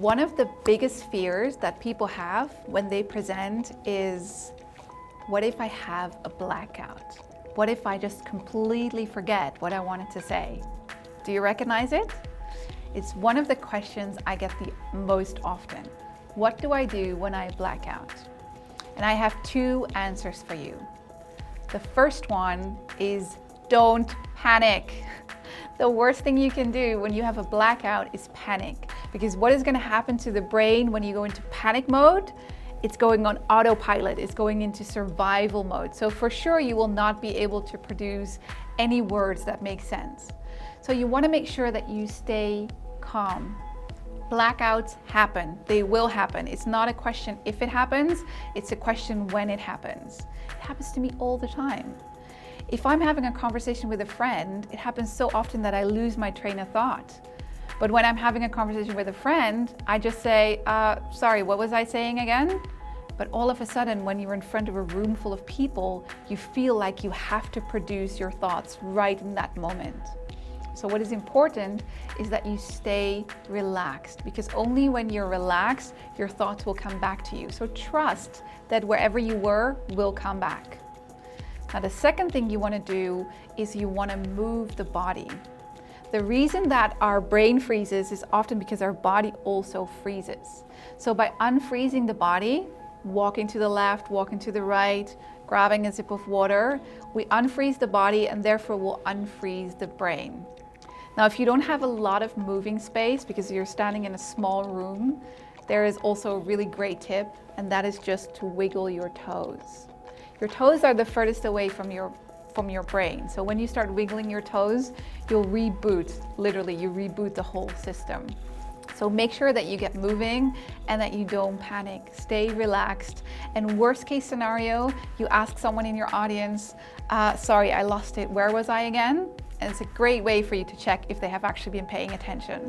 One of the biggest fears that people have when they present is, what if I have a blackout? What if I just completely forget what I wanted to say? Do you recognize it? It's one of the questions I get the most often. What do I do when I black out? And I have two answers for you. The first one is don't panic. The worst thing you can do when you have a blackout is panic, because what is going to happen to the brain when you go into panic mode? It's going on autopilot, it's going into survival mode. So for sure you will not be able to produce any words that make sense. So you want to make sure that you stay calm. Blackouts happen, they will happen. It's not a question if it happens, it's a question when it happens. It happens to me all the time. If I'm having a conversation with a friend, it happens so often that I lose my train of thought. But when I'm having a conversation with a friend, I just say, sorry, what was I saying again? But all of a sudden, when you're in front of a room full of people, you feel like you have to produce your thoughts right in that moment. So what is important is that you stay relaxed, because only when you're relaxed, your thoughts will come back to you. So trust that wherever you were will come back. Now, the second thing you want to do is you want to move the body. The reason that our brain freezes is often because our body also freezes. So by unfreezing the body, walking to the left, walking to the right, grabbing a sip of water, we unfreeze the body and therefore will unfreeze the brain. Now, if you don't have a lot of moving space because you're standing in a small room, there is also a really great tip, and that is just to wiggle your toes. Your toes are the furthest away from your brain. So when you start wiggling your toes, you'll reboot, literally you reboot the whole system. So make sure that you get moving and that you don't panic. Stay relaxed. And worst case scenario, you ask someone in your audience, sorry, I lost it. Where was I again? And it's a great way for you to check if they have actually been paying attention.